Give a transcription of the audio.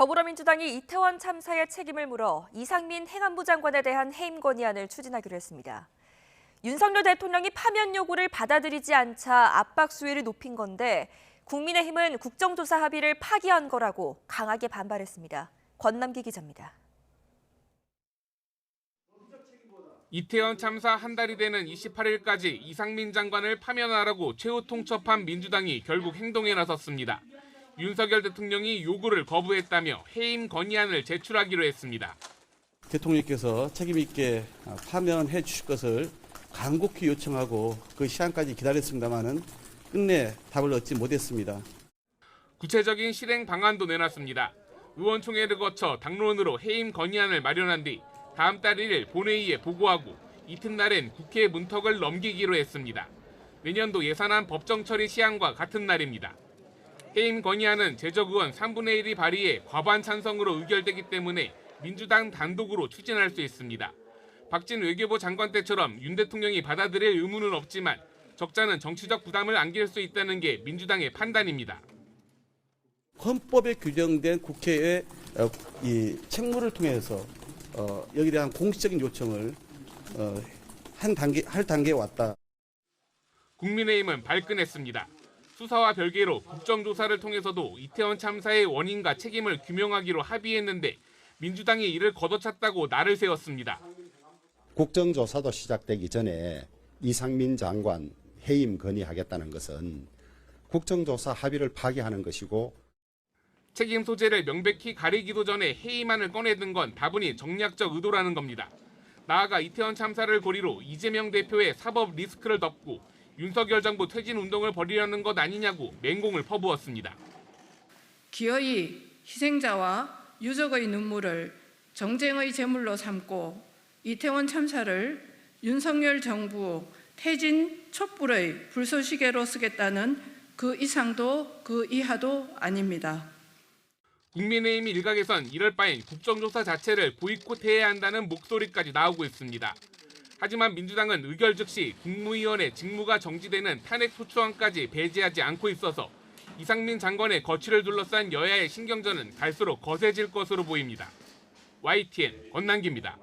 더불어민주당이 이태원 참사의 책임을 물어 이상민 행안부 장관에 대한 해임 건의안을 추진하기로 했습니다. 윤석열 대통령이 파면 요구를 받아들이지 않자 압박 수위를 높인 건데 국민의힘은 국정조사 합의를 파기한 거라고 강하게 반발했습니다. 권남기 기자입니다. 이태원 참사 한 달이 되는 28일까지 이상민 장관을 파면하라고 최후 통첩한 민주당이 결국 행동에 나섰습니다. 윤석열 대통령이 요구를 거부했다며 해임 건의안을 제출하기로 했습니다. 대통령께서 책임 있게 파면해 주실 것을 간곡히 요청하고 그 시한까지 기다렸습니다마는 끝내 답을 얻지 못했습니다. 구체적인 실행 방안도 내놨습니다. 의원총회를 거쳐 당론으로 해임 건의안을 마련한 뒤 다음 달 1일 본회의에 보고하고 이튿날엔 국회 문턱을 넘기기로 했습니다. 내년도 예산안 법정 처리 시한과 같은 날입니다. 해임 건의안은 제적의원 3분의 1이 발의해 과반 찬성으로 의결되기 때문에 민주당 단독으로 추진할 수 있습니다. 박진 외교부 장관 때처럼 윤 대통령이 받아들일 의무는 없지만 적자는 정치적 부담을 안길 수 있다는 게 민주당의 판단입니다. 헌법에 규정된 국회의 이 책무를 통해서 여기에 대한 공식적인 요청을 할 단계에 왔다. 국민의힘은 발끈했습니다. 수사와 별개로 국정조사를 통해서도 이태원 참사의 원인과 책임을 규명하기로 합의했는데 민주당이 이를 걷어찼다고 날을 세웠습니다. 국정조사도 시작되기 전에 이상민 장관 해임 건의하겠다는 것은 국정조사 합의를 파기하는 것이고 책임 소재를 명백히 가리기도 전에 해임안을 꺼내든 건 다분히 정략적 의도라는 겁니다. 나아가 이태원 참사를 고리로 이재명 대표의 사법 리스크를 덮고 윤석열 정부 퇴진 운동을 벌이려는 것 아니냐고 맹공을 퍼부었습니다. 기어이 희생자와 유족의 눈물을 정쟁의 제물로 삼고 이태원 참사를 윤석열 정부 퇴진 촛불의 불쏘시개로 쓰겠다는 그 이상도 그 이하도 아닙니다. 국민의힘 일각에선 이럴 바엔 국정조사 자체를 보이콧해야 한다는 목소리까지 나오고 있습니다. 하지만 민주당은 의결 즉시 국무위원회 직무가 정지되는 탄핵소추안까지 배제하지 않고 있어서 이상민 장관의 거취를 둘러싼 여야의 신경전은 갈수록 거세질 것으로 보입니다. YTN 권남기입니다.